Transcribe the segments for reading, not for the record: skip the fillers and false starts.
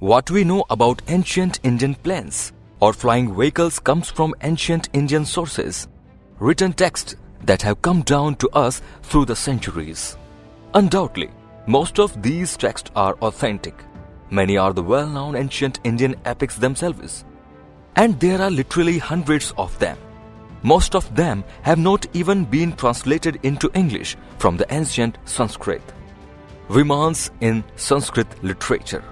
What we know about ancient Indian planes or flying vehicles comes from ancient Indian sources, written texts that have come down to us through the centuries. Undoubtedly, most of these texts are authentic. Many are the well-known ancient Indian epics themselves. And there are literally hundreds of them. Most of them have not even been translated into English from the ancient Sanskrit. Vimans in Sanskrit literature.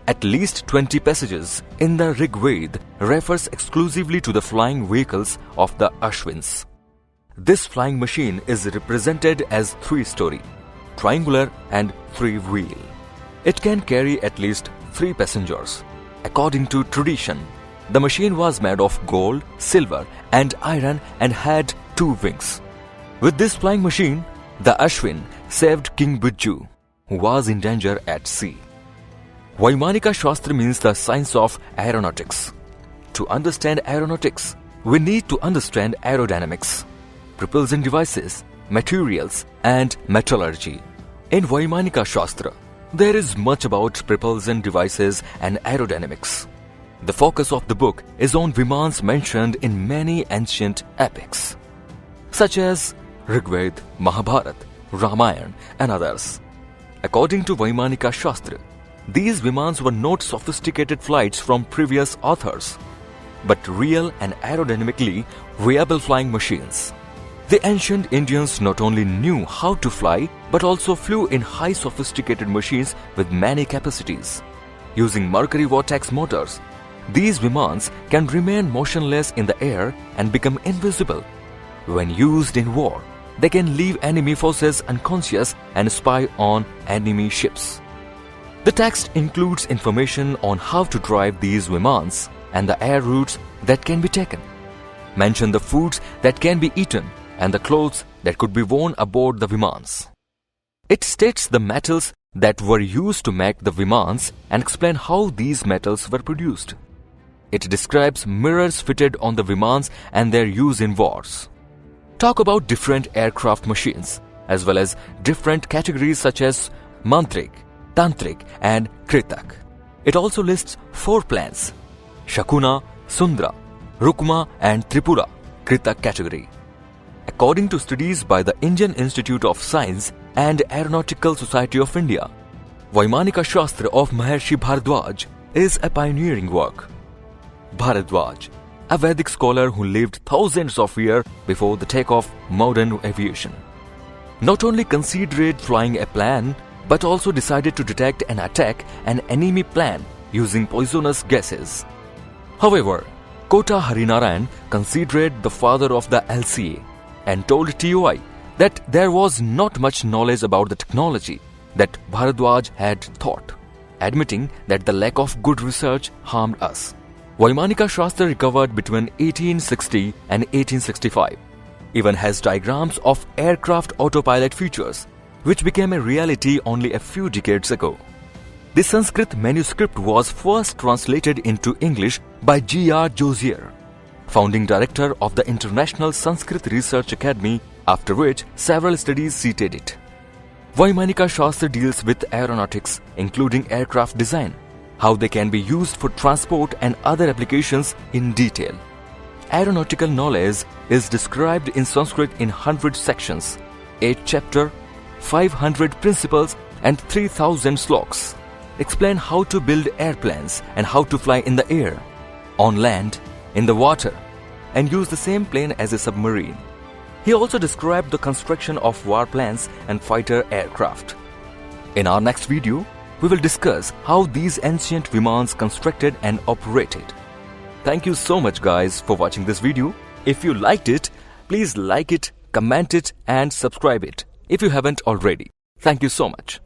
At least 20 passages in the Rig Veda refers exclusively to the flying vehicles of the Ashwins. This flying machine is represented as three-story, triangular and three-wheel. It can carry at least 3 passengers. According to tradition, the machine was made of gold, silver and iron and had 2 wings. With this flying machine, the Ashwin saved King Bijju, who was in danger at sea. Vaimanika Shastra means the science of aeronautics. To understand aeronautics, we need to understand aerodynamics, propulsion devices, materials and metallurgy. In Vaimanika Shastra, there is much about propulsion devices and aerodynamics. The focus of the book is on Vimans mentioned in many ancient epics, such as Rigveda, Mahabharata, Ramayana and others. According to Vaimanika Shastra, these Vimans were not sophisticated flights from previous authors, but real and aerodynamically viable flying machines. The ancient Indians not only knew how to fly, but also flew in high sophisticated machines with many capacities. Using mercury vortex motors, these Vimans can remain motionless in the air and become invisible. When used in war, they can leave enemy forces unconscious and spy on enemy ships. The text includes information on how to drive these Vimans and the air routes that can be taken. Mention the foods that can be eaten and the clothes that could be worn aboard the Vimans. It states the metals that were used to make the Vimans and explain how these metals were produced. It describes mirrors fitted on the Vimans and their use in wars. Talk about different aircraft machines as well as different categories such as Mantrik, Tantrik and Kritak. It also lists 4 planes: Shakuna, Sundra, Rukma and Tripura, Kritak category. According to studies by the Indian Institute of Science and Aeronautical Society of India, Vaimanika Shastra of Maharshi Bharadwaj is a pioneering work. Bharadwaj, a Vedic scholar who lived thousands of years before the takeoff of modern aviation, not only considered flying a plane but also decided to detect and attack an enemy plane using poisonous gases. However, Kota Harinarayan considered the father of the LCA and told TOI that there was not much knowledge about the technology that Bharadwaj had thought, admitting that the lack of good research harmed us. Vaimanika Shastra, recovered between 1860 and 1865, even has diagrams of aircraft autopilot features, which became a reality only a few decades ago. The Sanskrit manuscript was first translated into English by G.R. Josier, founding director of the International Sanskrit Research Academy, after which several studies cited it. Vaimanika Shastra deals with aeronautics, including aircraft design, how they can be used for transport and other applications in detail. Aeronautical knowledge is described in Sanskrit in 100 sections, 8 chapters, 500 principles and 3000 slokas. Explain how to build airplanes and how to fly in the air, on land, in the water, and use the same plane as a submarine. He also described the construction of warplanes and fighter aircraft. In our next video, we will discuss how these ancient Vimans constructed and operated. Thank you so much guys for watching this video. If you liked it, please like it, comment it and subscribe it if you haven't already. Thank you so much.